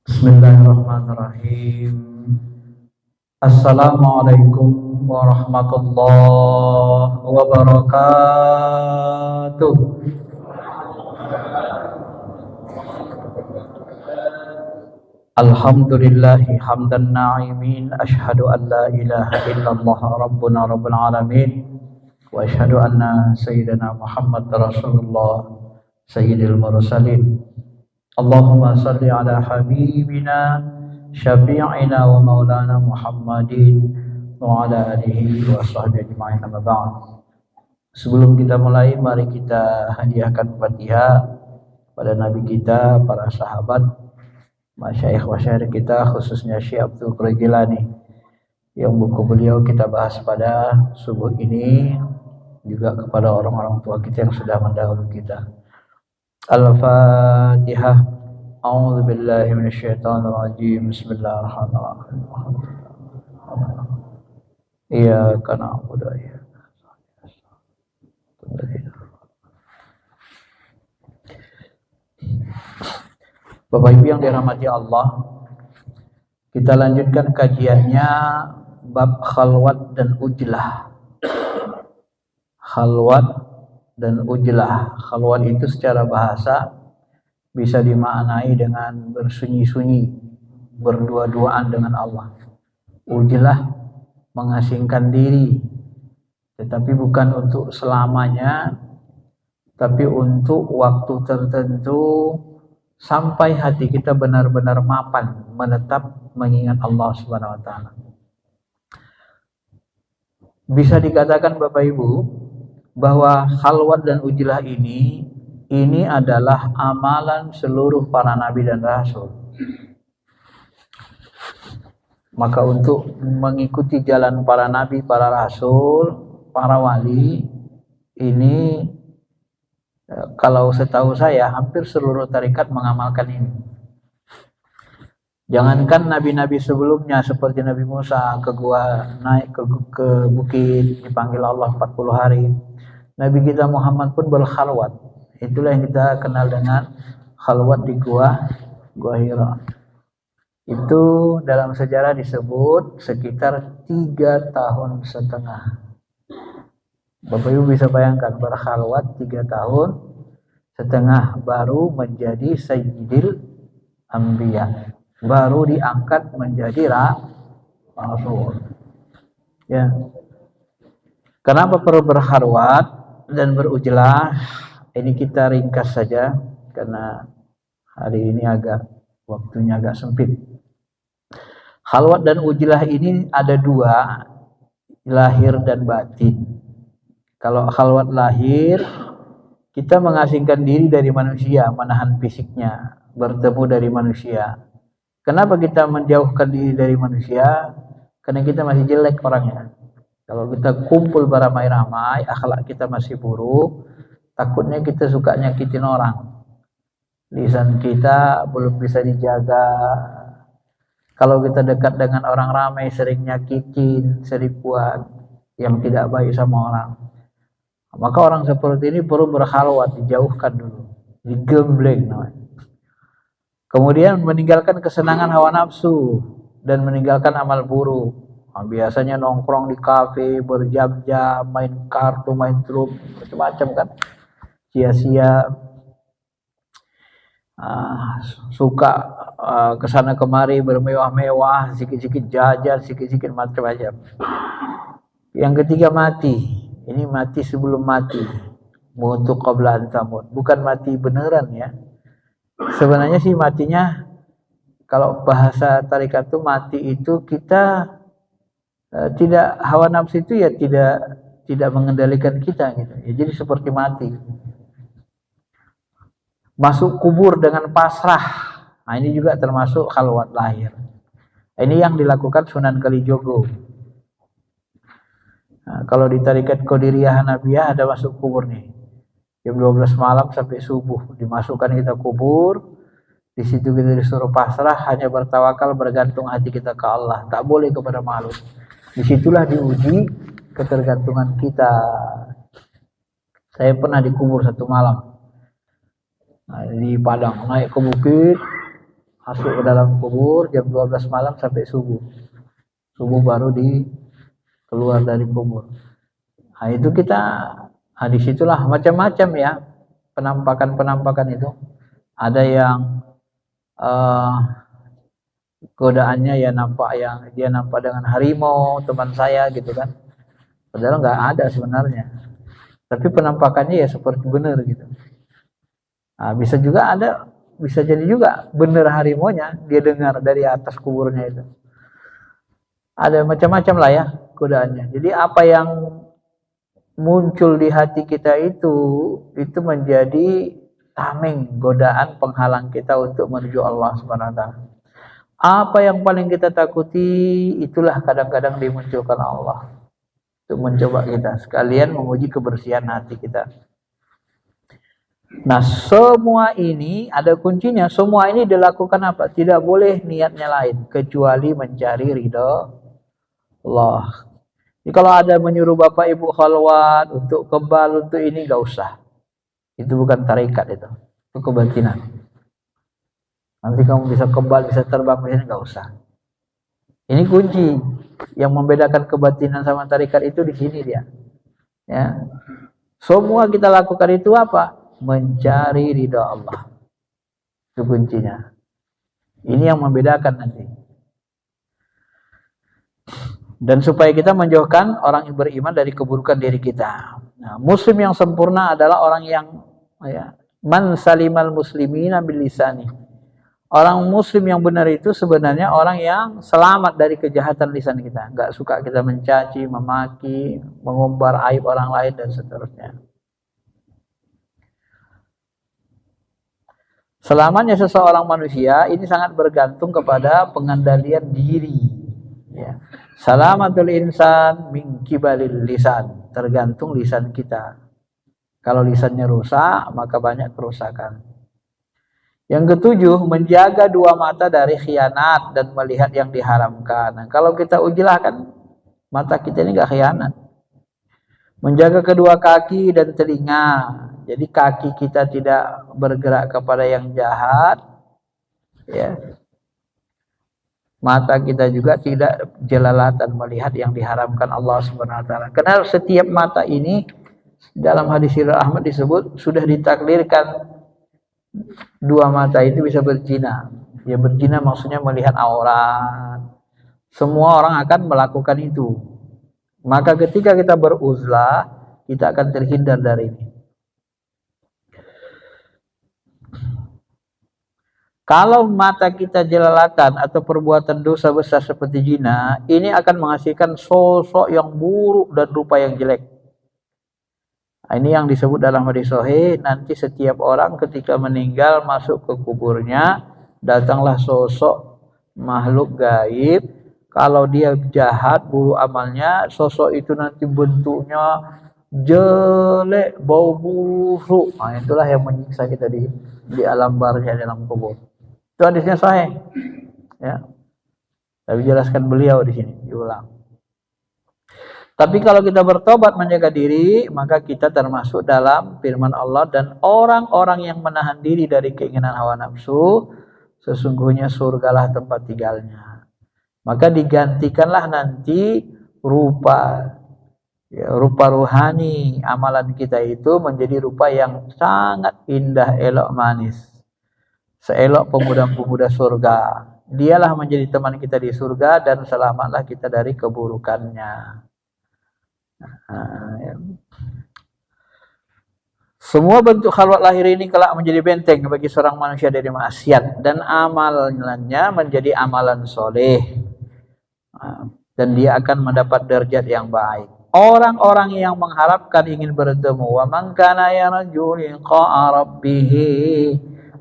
Bismillahirrahmanirrahim. Assalamualaikum warahmatullahi wabarakatuh. Alhamdulillahi hamdan na'imin. Ashhadu an la ilaha illallah rabbuna rabbul alamin. Wa ashhadu anna sayyidina Muhammad rasulullah sayyidil mursalin. Allahumma salli ala habibina syafi'ina wa maulana Muhammadin wa ala alihi wa sahbihi ajma'in, amma ba'd. Sebelum kita mulai, mari kita hadiahkan Fatihah pada Nabi kita, para sahabat, masyayikh kita, khususnya Syekh Abdul Qadir Jilani, yang buku beliau kita bahas pada subuh ini, juga kepada orang-orang tua kita yang sudah mendahului kita. Al-Fatihah. A'udzu billahi minasyaitonir rajim. Bismillahirrahmanirrahim. Iyyaka na'budu wa iyyaka nasta'in. Bapak Ibu yang dirahmati Allah, kita lanjutkan kajiannya bab khalwat dan ujlah. Khalwat dan ujlah. Khalwat itu secara bahasa bisa dimaknai dengan bersunyi-sunyi, berdua-duaan dengan Allah. Ujlah mengasingkan diri, tetapi bukan untuk selamanya, tapi untuk waktu tertentu sampai hati kita benar-benar mapan, menetap mengingat Allah Subhanahu wa taala. Bisa dikatakan Bapak Ibu bahwa khalwat dan ujlah ini adalah amalan seluruh para nabi dan rasul. Maka untuk mengikuti jalan para nabi, para rasul, para wali, ini kalau setahu saya hampir seluruh tarekat mengamalkan ini. Jangankan nabi-nabi sebelumnya seperti Nabi Musa ke gua, naik ke bukit, dipanggil Allah 40 hari. Nabi kita Muhammad pun berkhalwat. Itulah yang kita kenal dengan khalwat di gua Hira. Itu dalam sejarah disebut sekitar 3 tahun setengah. Bapak Ibu bisa bayangkan, berkhalwat 3 tahun setengah baru menjadi Sayyidil Anbiya, baru diangkat menjadi Rasul. Ya. Kenapa perlu berkhalwat dan berujlah? Ini kita ringkas saja karena hari ini waktunya agak sempit. Khalwat dan ujlah ini ada dua, lahir dan batin. Kalau khalwat lahir, kita mengasingkan diri dari manusia, menahan fisiknya, bertemu dari manusia. Kenapa kita menjauhkan diri dari manusia? Karena kita masih jelek orangnya. Kalau kita kumpul beramai-ramai, akhlak kita masih buruk, takutnya kita suka nyakitin orang. Lisan kita belum bisa dijaga. Kalau kita dekat dengan orang ramai, sering nyakitin, sering buat yang tidak baik sama orang. Maka orang seperti ini perlu berkhalwat, dijauhkan dulu, digembleng namanya. Kemudian meninggalkan kesenangan hawa nafsu dan meninggalkan amal buruk. Biasanya nongkrong di kafe berjam-jam, main kartu, main trup, macam-macam kan, sia-sia. Suka kesana kemari bermewah-mewah, sikit-sikit jajan, sikit-sikit macam-macam. Yang ketiga mati. Ini mati sebelum mati. Mutu qabla an tamut. Bukan mati beneran ya. Sebenarnya sih matinya, kalau bahasa tarekat itu mati itu kita tidak, hawa nafsu itu ya tidak mengendalikan kita gitu. Ya, jadi seperti mati. Masuk kubur dengan pasrah. Nah, ini juga termasuk khalwat lahir. Ini yang dilakukan Sunan Kalijogo. Nah, kalau di tarekat Qadiriyah Hanabiyah ada masuk kubur nih. Jam 12 malam sampai subuh dimasukkan kita kubur. Di situ kita disuruh pasrah, hanya bertawakal, bergantung hati kita ke Allah, tak boleh kepada makhluk. Disitulah diuji ketergantungan kita. Saya pernah dikubur satu malam di Padang, naik ke bukit, masuk ke dalam kubur jam 12 malam sampai subuh. Subuh baru keluar dari kubur. Nah, itu kita disitulah macam-macam ya penampakan itu. Ada yang godaannya ya dia nampak dengan harimau teman saya gitu kan. Padahal nggak ada sebenarnya. Tapi penampakannya ya seperti benar gitu. Nah, bisa jadi juga benar harimaunya dia dengar dari atas kuburnya itu. Ada macam-macam lah ya godaannya. Jadi apa yang muncul di hati kita itu menjadi tameng, godaan penghalang kita untuk menuju Allah Subhanahu wa taala. Apa yang paling kita takuti itulah kadang-kadang dimunculkan Allah untuk mencoba kita sekalian menguji kebersihan hati kita. Nah, semua ini ada kuncinya. Semua ini dilakukan apa? Tidak boleh niatnya lain kecuali mencari ridha Allah. Jadi kalau ada menyuruh bapak ibu khalwat untuk kebal untuk ini gak usah. Itu bukan tarekat itu kebatinan. Nanti kamu bisa kebal, bisa terbang, ini gak usah. Ini kunci yang membedakan kebatinan sama tarekat itu di sini dia. Ya. Semua kita lakukan itu apa? Mencari ridha Allah. Itu kuncinya. Ini yang membedakan nanti. Dan supaya kita menjauhkan orang yang beriman dari keburukan diri kita. Nah, muslim yang sempurna adalah orang yang man salimal muslimina bil lisani. Orang muslim yang benar itu sebenarnya orang yang selamat dari kejahatan lisan kita. Enggak suka kita mencaci, memaki, mengumbar aib orang lain dan seterusnya. Selamanya seseorang manusia ini sangat bergantung kepada pengendalian diri. Ya. Salamatul insan min kibalil lisan, tergantung lisan kita. Kalau lisannya rusak, maka banyak kerusakan. Yang ketujuh, menjaga dua mata dari khianat dan melihat yang diharamkan. Nah, kalau kita ujilah kan mata kita ini enggak khianat. Menjaga kedua kaki dan telinga. Jadi kaki kita tidak bergerak kepada yang jahat, ya. Mata kita juga tidak jelalatan melihat yang diharamkan Allah Subhanahu wa taala. Karena setiap mata ini dalam hadis Ahmad disebut sudah ditakdirkan dua mata itu bisa berzina. Ya berzina maksudnya melihat aurat. Semua orang akan melakukan itu. Maka ketika kita beruzlah, kita akan terhindar dari ini. Kalau mata kita jelalatan atau perbuatan dosa besar seperti zina, ini akan menghasilkan sosok yang buruk dan rupa yang jelek. Ini yang disebut dalam hadis sahih, nanti setiap orang ketika meninggal masuk ke kuburnya, datanglah sosok makhluk gaib. Kalau dia jahat, buruk amalnya, sosok itu nanti bentuknya jelek, bau busuk. Nah, itulah yang menyiksa kita di alam barzah dalam kubur. Itu hadisnya sahih. Ya. Tapi jelaskan beliau di sini, diulang. Tapi kalau kita bertobat menjaga diri, maka kita termasuk dalam firman Allah dan orang-orang yang menahan diri dari keinginan hawa nafsu, sesungguhnya surgalah tempat tinggalnya. Maka digantikanlah nanti rupa ruhani amalan kita itu menjadi rupa yang sangat indah, elok, manis. Seelok pemuda-pemuda surga. Dialah menjadi teman kita di surga dan selamatlah kita dari keburukannya. Semua bentuk khalwat lahir ini kelak menjadi benteng bagi seorang manusia dari maksiat dan amalannya menjadi amalan soleh dan dia akan mendapat derajat yang baik. Orang-orang yang mengharapkan ingin bertemu wa man kana yarju liqa'a rabbih,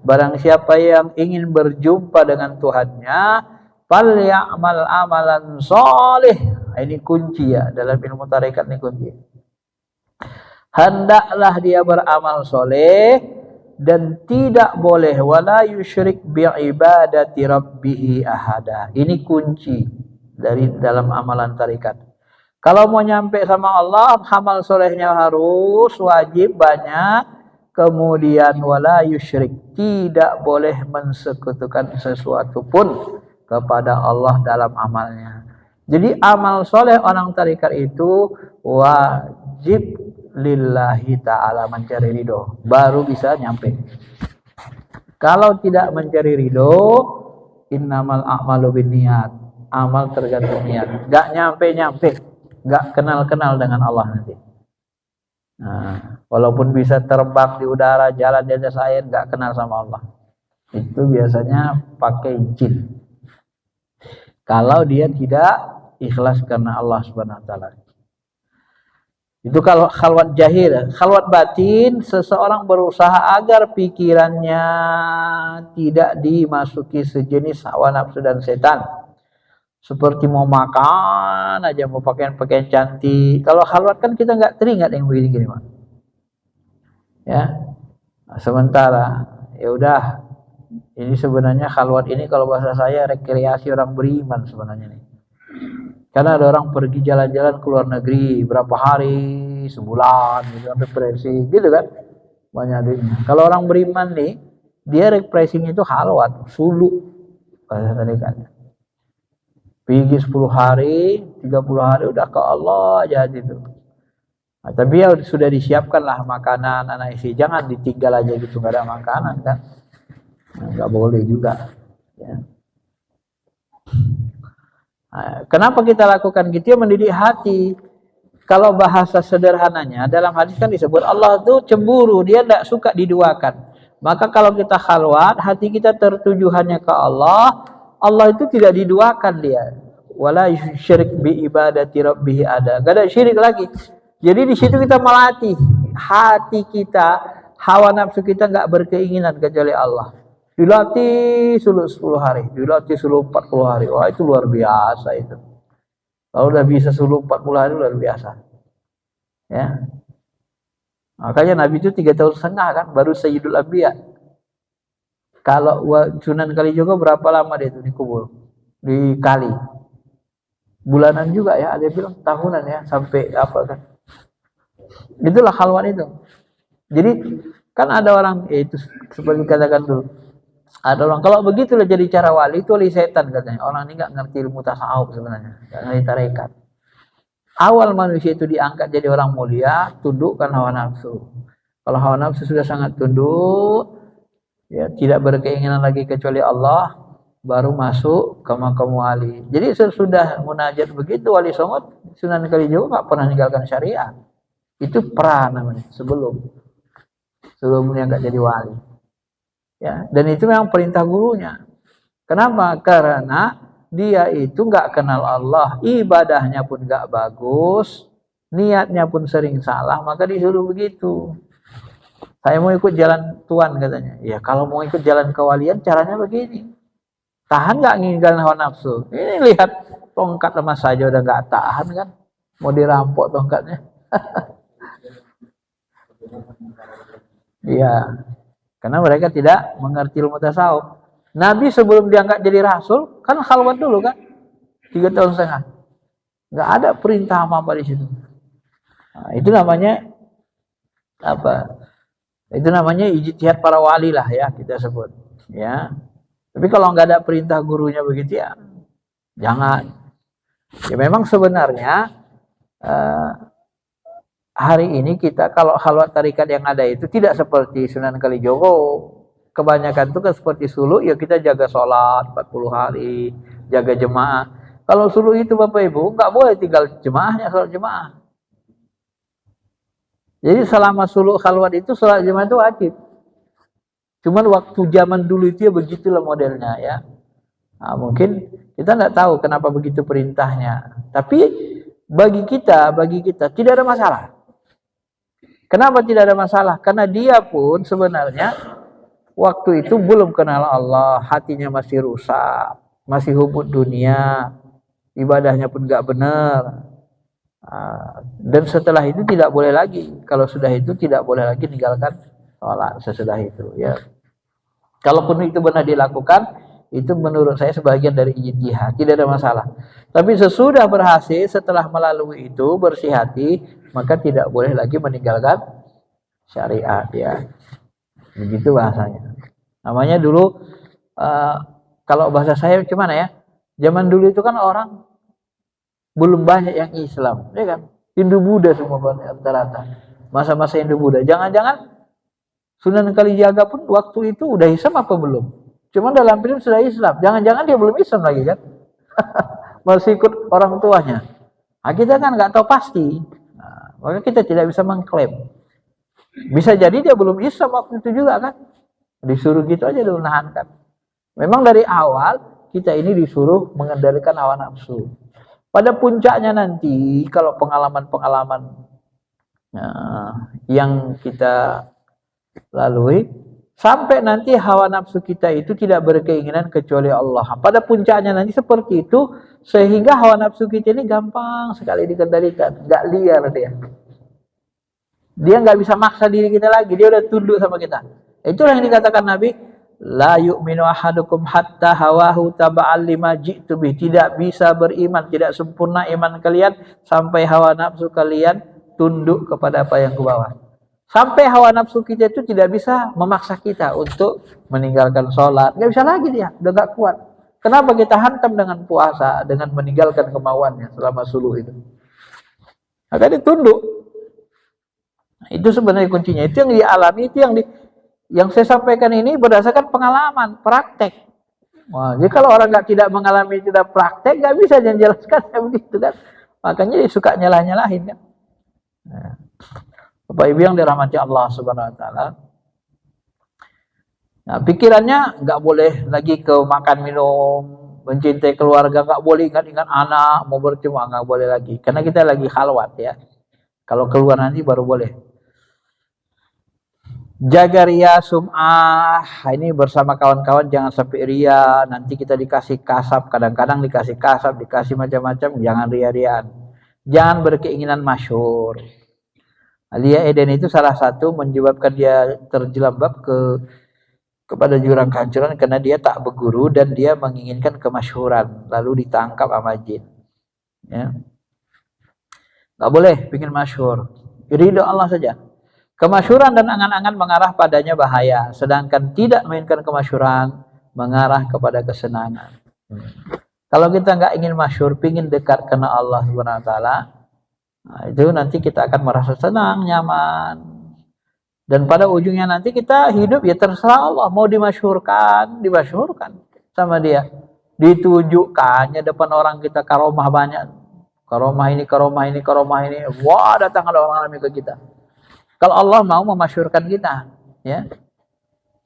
barang siapa yang ingin berjumpa dengan Tuhannya, falyamal amalan soleh. Ini kunci ya, dalam ilmu tarekat ini kunci. Hendaklah dia beramal soleh dan tidak boleh wala yusyrik bi'ibadati rabbih ahada. Ini kunci dari dalam amalan tarekat. Kalau mau nyampe sama Allah, amal solehnya harus wajib banyak Kemudian wala yusyrik, tidak boleh mensekutukan sesuatu pun kepada Allah dalam amalnya. Jadi amal soleh orang tarikat itu wajib lillahi ta'ala, mencari ridho, baru bisa nyampe. Kalau tidak mencari ridho, innamal a'malu binniyat, amal tergantung niat. Gak nyampe-nyampe, gak kenal-kenal dengan Allah nanti. Nah, walaupun bisa terbang di udara, jalan di atas air, gak kenal sama Allah. Itu biasanya pakai jin. Kalau dia tidak ikhlas karena Allah Subhanahu wa taala. Itu kalau khalwat jahil. Khalwat batin, seseorang berusaha agar pikirannya tidak dimasuki sejenis hawa nafsu dan setan. Seperti mau makan aja, mau pakaian-pakaian cantik. Kalau khalwat kan kita nggak teringat yang begini-gini, Pak. Ya. Nah, sementara ya udah, ini sebenarnya khalwat ini kalau bahasa saya rekreasi orang beriman sebenarnya nih. Karena ada orang pergi jalan-jalan ke luar negeri berapa hari, sebulan gitu, sampai refreshing gitu kan. Banyak duitnya. Kalau orang beriman nih, dia refreshing itu khalwat, sulu bahasa tadi kan. Pergi 10 hari, 30 hari udah ke Allah aja gitu. Nah, tapi ya sudah disiapkan lah makanan anak istri, jangan ditinggal aja gitu nggak ada makanan kan. Nah, nggak boleh juga. Ya. Nah, kenapa kita lakukan gitu? Ya mendidik hati. Kalau bahasa sederhananya dalam hadis kan disebut Allah tuh cemburu, dia tidak suka diduakan. Maka kalau kita khalwat, hati kita tertuju hanya ke Allah. Allah itu tidak diduakan dia. Wala syirik bi ibadati rabbih ada. Gak ada syirik lagi. Jadi di situ kita melatih hati kita, hawa nafsu kita nggak berkeinginan kecuali Allah. Dilatih sulu 10 hari, dilatih sulu 40 hari. Wah, itu luar biasa itu. Kalau udah bisa sulu 40 hari luar biasa. Ya. Makanya Nabi itu 3 tahun setengah kan baru Sayyidul Anbiya. Kalau Sunan Kalijogo berapa lama dia itu dikubur? Di kali. Bulanan juga ya, ada bilang tahunan ya, sampai apa kan. Itulah khalwat itu. Jadi kan ada orang, ya itu seperti katakan dulu. Ada orang, kalau begitulah jadi cara wali, itu wali setan katanya. Orang ini nggak ngerti ilmu tasawuf sebenarnya, nggak ngerti tarekat. Awal manusia itu diangkat jadi orang mulia, tundukkan hawa nafsu. Kalau hawa nafsu sudah sangat tunduk, ya tidak berkeinginan lagi kecuali Allah, baru masuk ke makam wali. Jadi sesudah munajat begitu wali songot, Sunan Kalijogo nggak pernah meninggalkan syariat. Itu pra namanya, sebelumnya nggak jadi wali. Ya, dan itu memang perintah gurunya. Kenapa? Karena dia itu nggak kenal Allah, ibadahnya pun nggak bagus, niatnya pun sering salah, maka disuruh begitu. Saya mau ikut jalan Tuhan katanya. Ya kalau mau ikut jalan kewalian caranya begini. Tahan nggak ninggalin hawa nafsu? Ini lihat tongkat emas saja udah nggak tahan kan? Mau dirampok tongkatnya. Iya. Karena mereka tidak mengerti ilmu tasawuf. Nabi sebelum diangkat jadi rasul kan khalwat dulu kan? 3 tahun setengah. Nggak ada perintah apa di situ. Nah, itu namanya apa? Itu namanya ijtihad para wali lah ya kita sebut. Ya. Tapi kalau nggak ada perintah gurunya begitu ya, jangan. Ya memang sebenarnya hari ini kita kalau khalwat tarikat yang ada itu tidak seperti Sunan Kalijogo. Kebanyakan itu kan seperti suluk, ya kita jaga sholat 40 hari, jaga jemaah. Kalau suluk itu Bapak Ibu nggak boleh tinggal jemaahnya, sholat jemaah. Jadi selama suluk khalwat itu sholat jemaah itu wajib. Cuman waktu zaman dulu itu ya begitulah modelnya ya. Nah, mungkin kita nggak tahu kenapa begitu perintahnya. Tapi bagi kita tidak ada masalah. Kenapa tidak ada masalah? Karena dia pun sebenarnya waktu itu belum kenal Allah, hatinya masih rusak, masih hubud dunia, ibadahnya pun nggak benar. Dan setelah itu tidak boleh lagi. Kalau sudah itu tidak boleh lagi meninggalkan sholat sesudah itu. Ya. Kalaupun itu benar dilakukan, itu menurut saya sebagian dari ijtihad, tidak ada masalah. Tapi sesudah berhasil, setelah melalui itu bersih hati, maka tidak boleh lagi meninggalkan syariat ya. Begitu bahasanya. Namanya dulu kalau bahasa saya gimana ya? Zaman dulu itu kan orang belum banyak yang Islam, ya kan? Hindu Buddha semua rata-rata. Masa-masa Hindu Buddha. Jangan-jangan Sunan Kalijaga pun waktu itu udah Islam apa belum? Cuma dalam film sudah Islam. Jangan-jangan dia belum Islam lagi kan? Masih ikut orang tuanya. Nah, kita kan nggak tahu pasti. Nah, maka kita tidak bisa mengklaim. Bisa jadi dia belum Islam waktu itu juga kan? Disuruh gitu aja dulu nahankan. Memang dari awal kita ini disuruh mengendalikan hawa nafsu. Pada puncaknya nanti kalau pengalaman-pengalaman yang kita lalui sampai nanti hawa nafsu kita itu tidak berkeinginan kecuali Allah. Pada puncaknya nanti seperti itu sehingga hawa nafsu kita ini gampang sekali dikendalikan, nggak liar dia. Dia nggak bisa maksa diri kita lagi, dia udah tunduk sama kita. Itulah yang dikatakan Nabi, la yu'minu ahadukum hatta hawahu taba'al lima ji'tu bih. Tidak bisa beriman, tidak sempurna iman kalian sampai hawa nafsu kalian tunduk kepada apa yang kubawa. Sampai hawa nafsu kita itu tidak bisa memaksa kita untuk meninggalkan sholat. Nggak bisa lagi dia, udah nggak kuat. Kenapa kita hantam dengan puasa, dengan meninggalkan kemauannya selama suluh itu? Maka dia tunduk. Itu sebenarnya kuncinya. Itu yang dialami, itu yang saya sampaikan ini berdasarkan pengalaman, praktek. Wah, jadi kalau orang tidak mengalami, tidak praktek, nggak bisa menjelaskan begitu kan. Makanya dia suka nyalah-nyalahin kan. Nah, Bapak Ibu yang dirahmati Allah Subhanahu Wa Taala. Nah, pikirannya nggak boleh lagi ke makan minum, mencintai keluarga, nggak boleh ingat-ingat anak, mau bercuma, nggak boleh lagi. Karena kita lagi khalwat ya. Kalau keluar nanti baru boleh. Jaga ria sum'ah, ini bersama kawan-kawan jangan sampai ria, nanti kita dikasih kasab, kadang-kadang dikasih kasab, dikasih macam-macam, jangan ria-riaan. Jangan berkeinginan masyhur. Alia Eden itu salah satu menyebabkan dia terjelambab kepada jurang kehancuran karena dia tak berguru dan dia menginginkan kemasyhuran, lalu ditangkap sama jin. Ya. Gak boleh bikin masyhur. Ridho Allah saja. Kemasyhuran dan angan-angan mengarah padanya bahaya, sedangkan tidak menginginkan kemasyhuran mengarah kepada kesenangan. Kalau kita nggak ingin masyhur, pingin dekat kena Allah Subhanahu Wa Taala, nah, itu nanti kita akan merasa senang, nyaman, dan pada ujungnya nanti kita hidup ya terserah Allah, mau dimasyhurkan sama dia, ditunjukkannya depan orang kita karomah banyak, karomah ini, wah datang ada orang alami ke kita. Kalau Allah mau memasyhurkan kita, ya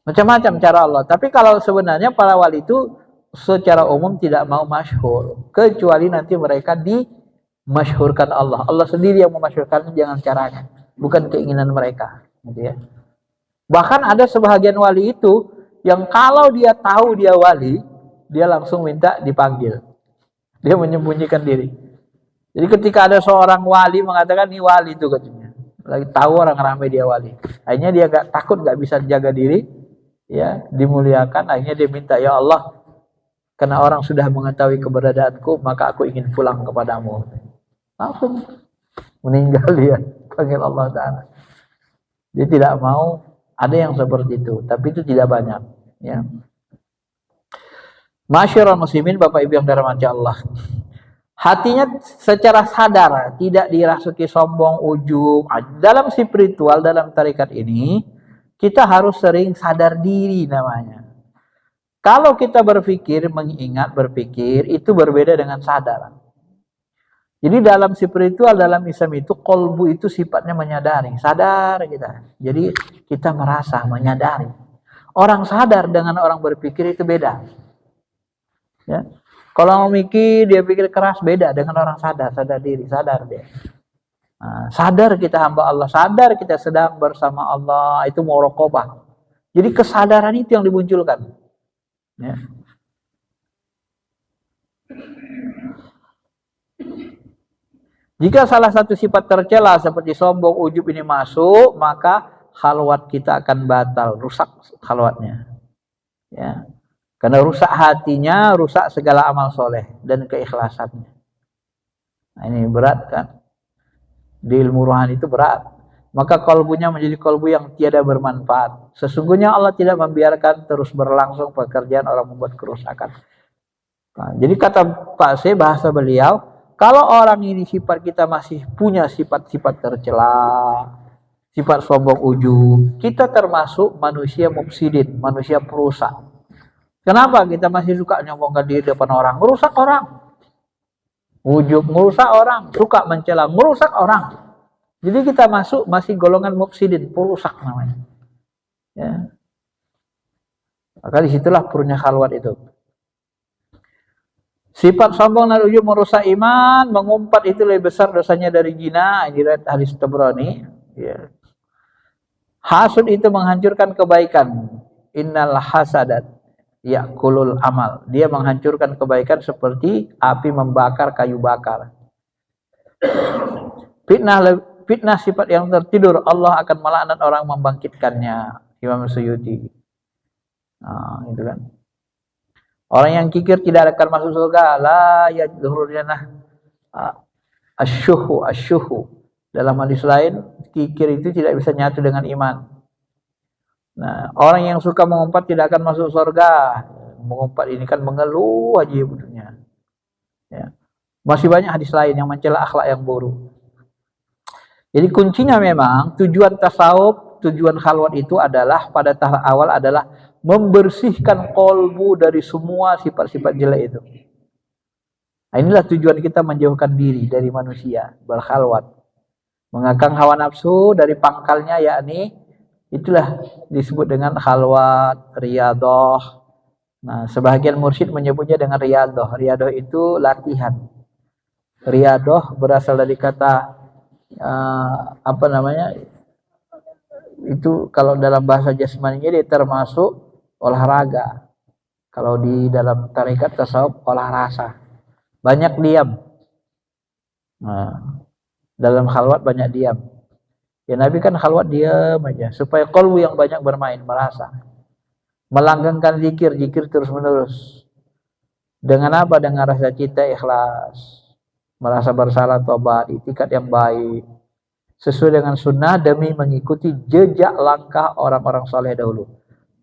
macam-macam cara Allah. Tapi kalau sebenarnya para wali itu secara umum tidak mau masyhur, kecuali nanti mereka dimasyhurkan Allah. Allah sendiri yang memasyhurkan, jangan caranya, bukan keinginan mereka. Gitu ya. Bahkan ada sebahagian wali itu yang kalau dia tahu dia wali, dia langsung minta dipanggil. Dia menyembunyikan diri. Jadi ketika ada seorang wali mengatakan ini wali itu katanya. Lagi tahu orang ramai dia wali. Akhirnya dia takut nggak bisa jaga diri, ya dimuliakan. Akhirnya dia minta, ya Allah, karena orang sudah mengetahui keberadaanku, maka aku ingin pulang kepadamu. Langsung meninggal dia, panggil Allah Taala. Dia tidak mau, ada yang seperti itu, tapi itu tidak banyak. Ya. Masyarul muslimin, Bapak Ibu yang dirahmati Allah. Hatinya secara sadar, tidak dirasuki sombong, ujub. Dalam spiritual, dalam tarikat ini, kita harus sering sadar diri namanya. Kalau kita berpikir, mengingat berpikir, itu berbeda dengan sadar. Jadi dalam spiritual, dalam Islam itu, kolbu itu sifatnya menyadari, sadar kita. Jadi kita merasa, menyadari. Orang sadar dengan orang berpikir itu beda. Ya. Kalau mau mikir, dia pikir keras, beda dengan orang sadar diri, sadar dia. Nah, sadar kita hamba Allah, sadar kita sedang bersama Allah, itu muraqabah. Jadi kesadaran itu yang dimunculkan. Ya. Jika salah satu sifat tercela seperti sombong, ujub ini masuk, maka khalwat kita akan batal, rusak khalwatnya. Ya. Karena rusak hatinya, rusak segala amal soleh dan keikhlasannya. Nah, ini berat kan? Di ilmu rohani itu berat. maka kalbunya menjadi kalbu yang tiada bermanfaat. Sesungguhnya Allah tidak membiarkan terus berlangsung pekerjaan orang membuat kerusakan. Nah, jadi kata Pak C, bahasa beliau, kalau orang ini sifat kita masih punya sifat-sifat tercela, sifat sombong ujub, kita termasuk manusia mufsidin, manusia perusak. Kenapa kita masih suka nyombongkan diri depan orang? Merusak orang. Ujub merusak orang, suka mencela, merusak orang. Jadi kita masih golongan mufsidin, perusak namanya. Ya. Maka disitulah perlunya khalwat itu. Sifat sombong dan ujub merusak iman, mengumpat itu lebih besar dosanya dari zina. Ini hadis Tabrani. Ya. Hasud itu menghancurkan kebaikan. Innal hasadat yakulul amal. Dia menghancurkan kebaikan seperti api membakar kayu bakar. Fitnah sifat yang tertidur, Allah akan melaknat orang membangkitkannya. Imam Suyuti. Nah, itu kan. Orang yang kikir tidak akan masuk surga. La yadkhulul jannah asyuhu. Dalam hadis lain, kikir itu tidak bisa nyatu dengan iman. Nah, orang yang suka mengumpat tidak akan masuk surga. Mengumpat ini kan mengeluh aja butuhnya. Ya. Masih banyak hadis lain yang mencela akhlak yang buruk. Jadi kuncinya memang tujuan tasawuf, tujuan khalwat itu adalah pada tahap awal adalah membersihkan kolbu dari semua sifat-sifat jelek itu. Nah, inilah tujuan kita menjauhkan diri dari manusia, berkhalwat. Mengekang hawa nafsu dari pangkalnya, yakni itulah disebut dengan khalwat, riyadoh. Nah, sebagian mursyid menyebutnya dengan riyadoh. Riyadoh itu latihan. Riyadoh berasal dari kata itu kalau dalam bahasa jasmaninya dia termasuk olahraga. Kalau di dalam tarekat tasawuf olah rasa. Banyak diam. Nah, dalam khalwat banyak diam. Ya Nabi kan khalwat diam aja supaya qalbu yang banyak bermain, merasa. Melanggengkan zikir terus menerus. Dengan apa? Dengan rasa cinta ikhlas. Merasa bersalah, tobat, itikad yang baik. Sesuai dengan sunnah demi mengikuti jejak langkah orang-orang saleh dahulu.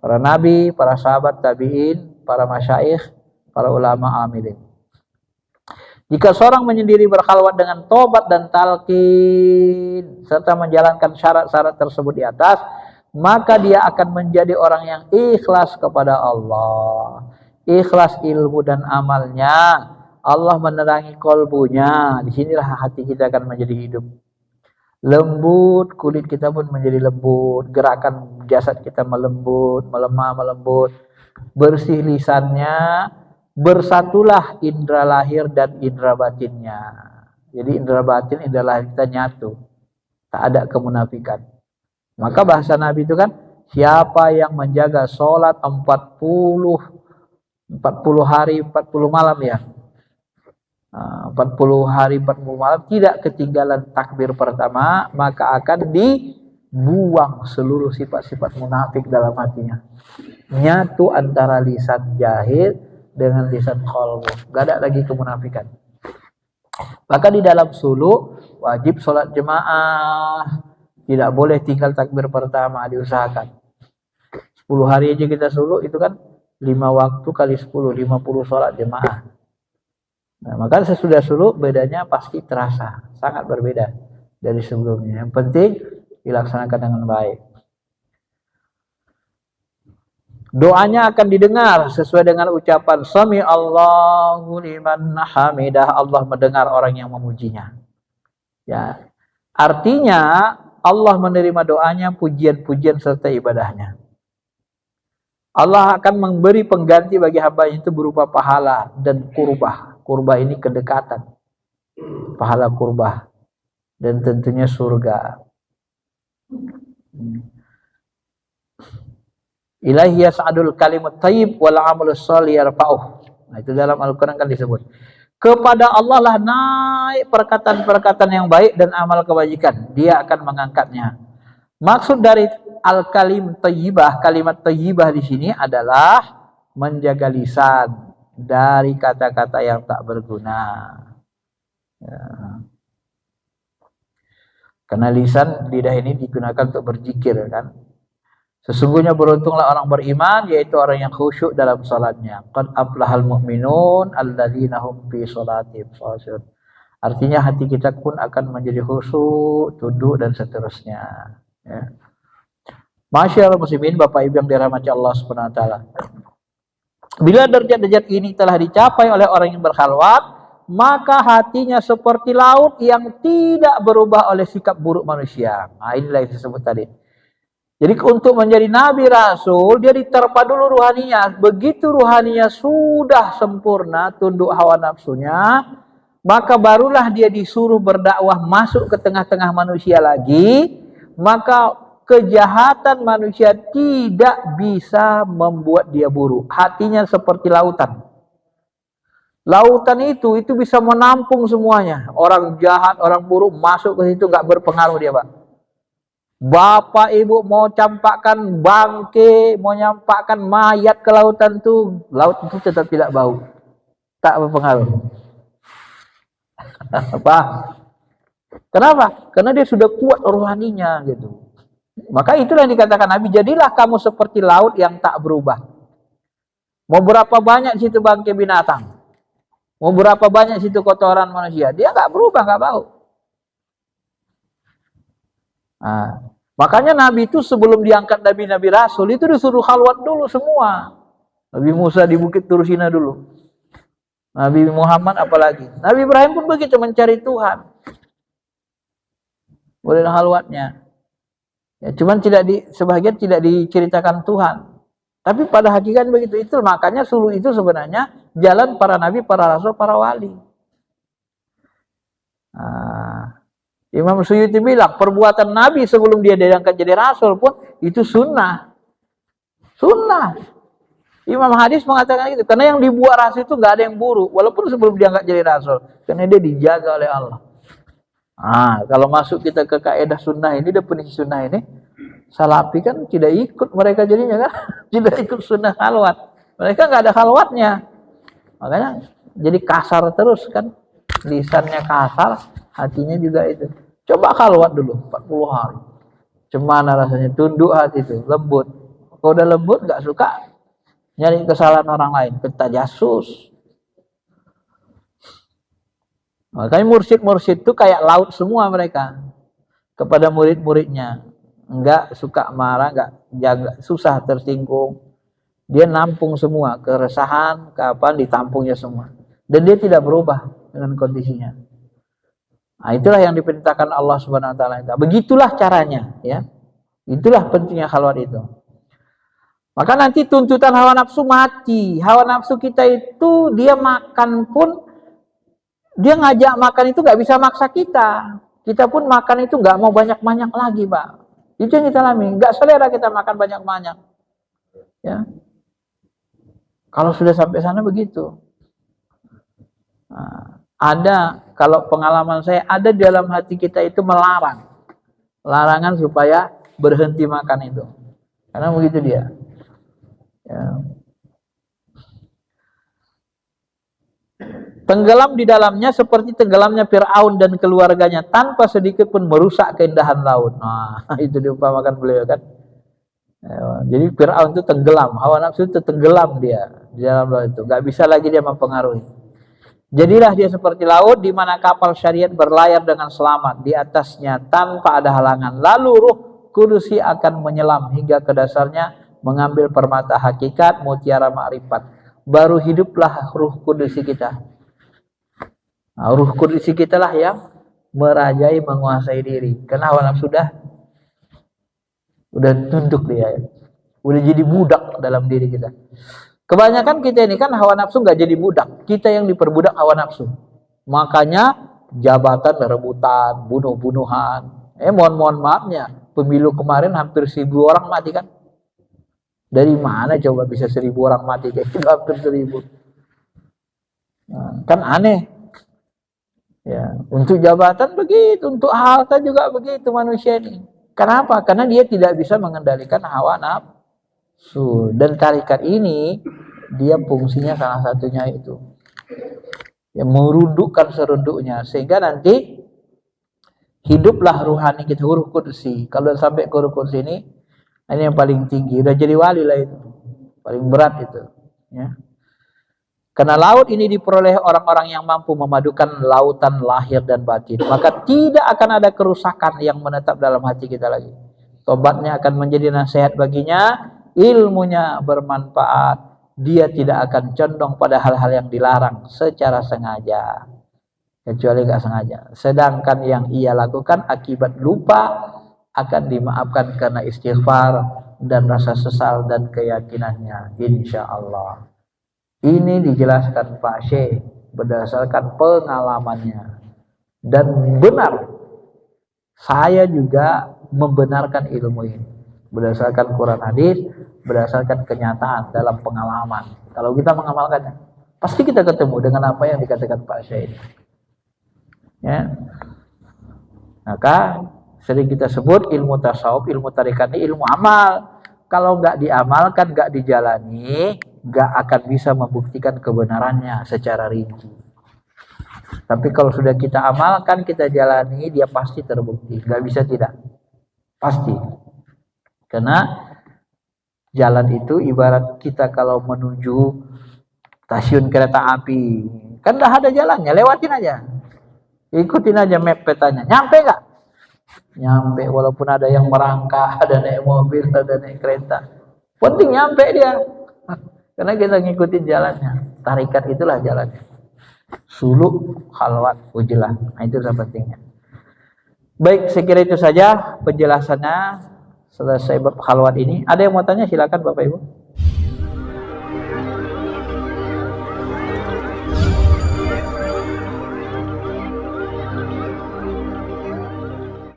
Para nabi, para sahabat tabi'in, para masyaikh, para ulama amilin. Jika seorang menyendiri berkhalwat dengan tobat dan talqin serta menjalankan syarat-syarat tersebut di atas, maka dia akan menjadi orang yang ikhlas kepada Allah. Ikhlas ilmu dan amalnya. Allah menerangi kolbunya. Disinilah hati kita akan menjadi hidup. Lembut, kulit kita pun menjadi lembut. Gerakan jasad kita melembut, melemah, melembut. Bersih lisannya. Bersatulah indera lahir dan indera batinnya. Jadi indera batin, indera lahir kita nyatu. Tak ada kemunafikan. Maka bahasa Nabi itu kan, siapa yang menjaga sholat 40 hari, 40 malam ya. 40 hari 40 malam tidak ketinggalan takbir pertama, maka akan dibuang seluruh sifat-sifat munafik dalam hatinya. Nyatu antara lisan jahil dengan lisan qalbu. Gak ada lagi kemunafikan. Maka di dalam suluk wajib sholat jemaah. Tidak boleh tinggal takbir pertama, diusahakan. 10 hari aja kita suluk itu kan 5 waktu kali 10, 50 sholat jemaah. Nah, maka sesudah suluk bedanya pasti terasa, sangat berbeda dari sebelumnya. Yang penting dilaksanakan dengan baik. Doanya akan didengar sesuai dengan ucapan Sami Allahu liman hamidah. Allah mendengar orang yang memujinya. Ya, artinya Allah menerima doanya, pujian-pujian serta ibadahnya. Allah akan memberi pengganti bagi hamba itu berupa pahala dan kurbah. Kurbah ini kedekatan. Pahala kurbah. Dan tentunya surga. Ilahi yas'adul kalimut thayyib wal 'amalus shalih yarfa'uh. Nah, itu dalam Al-Qur'an kan disebut. Kepada Allah lah naik perkataan-perkataan yang baik dan amal kebajikan. Dia akan mengangkatnya. Maksud dari al-kalim thayyibah, kalimat thayyibah di sini adalah menjaga lisan dari kata-kata yang tak berguna. Ya. Karena lidah ini digunakan untuk berzikir kan. Sesungguhnya beruntunglah orang beriman, yaitu orang yang khusyuk dalam salatnya. Qad aflahal mu'minun alladzina hum fi salatihim khashi'un. Artinya hati kita pun akan menjadi khusyuk, tunduk dan seterusnya. Ya. Masyaallah muslimin, Bapak Ibu yang dirahmati Allah Subhanahu wa taala. Bila derajat-derajat ini telah dicapai oleh orang yang berkhalwat, maka hatinya seperti laut yang tidak berubah oleh sikap buruk manusia. Nah, inilah yang disebut tadi. Jadi untuk menjadi nabi rasul, dia diterpa dulu ruhaninya. Begitu ruhaninya sudah sempurna, tunduk hawa nafsunya, maka barulah dia disuruh berdakwah masuk ke tengah-tengah manusia lagi. Maka kejahatan manusia tidak bisa membuat dia buruk. Hatinya seperti lautan. Lautan itu bisa menampung semuanya. Orang jahat, orang buruk masuk ke situ nggak berpengaruh dia, Pak. Bapak Ibu mau campakkan bangke, mau nyampakkan mayat ke lautan itu, laut itu tetap tidak bau. Tak berpengaruh. Apa? Kenapa? Karena dia sudah kuat rohaninya gitu. Maka itulah yang dikatakan Nabi, jadilah kamu seperti laut yang tak berubah. Mau berapa banyak situ bangke binatang, mau berapa banyak situ kotoran manusia, dia nggak berubah, nggak bau. Nah, makanya Nabi itu sebelum diangkat Nabi Rasul itu disuruh khalwat dulu semua. Nabi Musa di Bukit Tursina dulu. Nabi Muhammad apalagi. Nabi Ibrahim pun begitu mencari Tuhan. Boleh khalwatnya. Ya, cuman sebagian tidak diceritakan Tuhan. Tapi pada hakikat begitu. Itu makanya suluk itu sebenarnya jalan para nabi, para rasul, para wali. Nah, Imam Suyuti bilang perbuatan Nabi sebelum dia diangkat jadi rasul pun itu sunnah. Sunnah. Imam Hadis mengatakan itu. Karena yang dibuat rasul itu nggak ada yang buruk. Walaupun sebelum diangkat jadi rasul. Karena dia dijaga oleh Allah. Nah, kalau masuk kita ke kaidah sunnah ini, definisi sunnah ini, Salafi kan tidak ikut mereka jadinya kan. Tidak ikut sunnah khalwat. Mereka nggak ada khalwatnya. Makanya jadi kasar terus kan. Lisannya kasar, hatinya juga itu. Coba khalwat dulu 40 hari. Cemana rasanya, tunduk hati itu, lembut. Kalau udah lembut nggak suka nyari kesalahan orang lain, ketajasus. Makanya mursyid-mursyid itu kayak laut semua mereka kepada murid-muridnya. Enggak suka marah, enggak jaga, susah tersinggung. Dia nampung semua, keresahan, kapan ditampungnya semua. Dan dia tidak berubah dengan kondisinya. Nah, itulah yang diperintahkan Allah Subhanahu wa taala. Begitulah caranya, ya. Itulah pentingnya khalwat itu. Maka nanti tuntutan hawa nafsu mati. Hawa nafsu kita itu dia makan pun, dia ngajak makan itu nggak bisa maksa kita. Kita pun makan itu nggak mau banyak-banyak lagi, Pak. Itu yang kita alami. Nggak selera kita makan banyak-banyak. Ya. Kalau sudah sampai sana begitu. Nah, ada, kalau pengalaman saya, ada di dalam hati kita itu melarang. Larangan supaya berhenti makan itu. Karena begitu dia. Ya. Tenggelam di dalamnya seperti tenggelamnya Fir'aun dan keluarganya tanpa sedikit pun merusak keindahan laut. Nah, itu diumpamakan beliau kan. Ya, jadi Fir'aun itu tenggelam, hawa nafsu itu tenggelam dia di dalam laut itu, nggak bisa lagi dia mempengaruhi. Jadilah dia seperti laut di mana kapal syariat berlayar dengan selamat di atasnya tanpa ada halangan. Lalu ruh kudusi akan menyelam hingga ke dasarnya mengambil permata hakikat mutiara ma'rifat. Baru hiduplah ruh kudusi kita. Nah, ruh kudusi kita lah yang merajai, menguasai diri. Karena hawa nafsu udah tunduk dia, udah jadi budak dalam diri kita. Kebanyakan kita ini kan hawa nafsu nggak jadi budak, kita yang diperbudak hawa nafsu. Makanya jabatan rebutan, bunuh-bunuhan. Mohon maafnya, pemilu kemarin hampir 1000 orang mati kan? Dari mana coba bisa 1000 orang mati kayak itu, hampir 1000. Nah, kan aneh. Ya, untuk jabatan begitu, untuk harta juga begitu manusia ini. Kenapa? Karena dia tidak bisa mengendalikan hawa nafsu. Dan tarikat ini dia fungsinya salah satunya itu. Ya, merundukkan serunduknya sehingga nanti hiduplah ruhani kita, huruf kursi. Kalau sampai ke huruf kursi ini yang paling tinggi, udah jadi wali lah itu, paling berat itu, ya. Karena laut ini diperoleh orang-orang yang mampu memadukan lautan lahir dan batin, maka tidak akan ada kerusakan yang menetap dalam hati kita lagi. Tobatnya akan menjadi nasihat baginya, ilmunya bermanfaat, dia tidak akan condong pada hal-hal yang dilarang secara sengaja, kecuali nggak sengaja. Sedangkan yang ia lakukan akibat lupa akan dimaafkan karena istighfar dan rasa sesal dan keyakinannya, insya Allah. Ini dijelaskan Pak Syekh berdasarkan pengalamannya, dan benar, saya juga membenarkan ilmu ini berdasarkan Quran hadis, berdasarkan kenyataan dalam pengalaman. Kalau kita mengamalkannya, pasti kita ketemu dengan apa yang dikatakan Pak Syekh ini, ya. Maka sering kita sebut ilmu tasawuf, ilmu tarekat ini ilmu amal. Kalau nggak diamalkan, nggak dijalani, nggak akan bisa membuktikan kebenarannya secara rinci. Tapi kalau sudah kita amalkan, kita jalani, dia pasti terbukti, nggak bisa tidak, pasti. Karena jalan itu ibarat kita kalau menuju stasiun kereta api, kan dah ada jalannya, lewatin aja, ikutin aja map petanya, nyampe nggak? Nyampe, walaupun ada yang merangkak, ada naik mobil, ada naik kereta, penting nyampe dia. Karena kita ngikutin jalannya. Tarikat itulah jalannya. Suluk, khalwat, ujlah. Nah, itu pentingnya. Baik, saya kira itu saja penjelasannya selesai bab khalwat ini. Ada yang mau tanya? Silakan Bapak Ibu.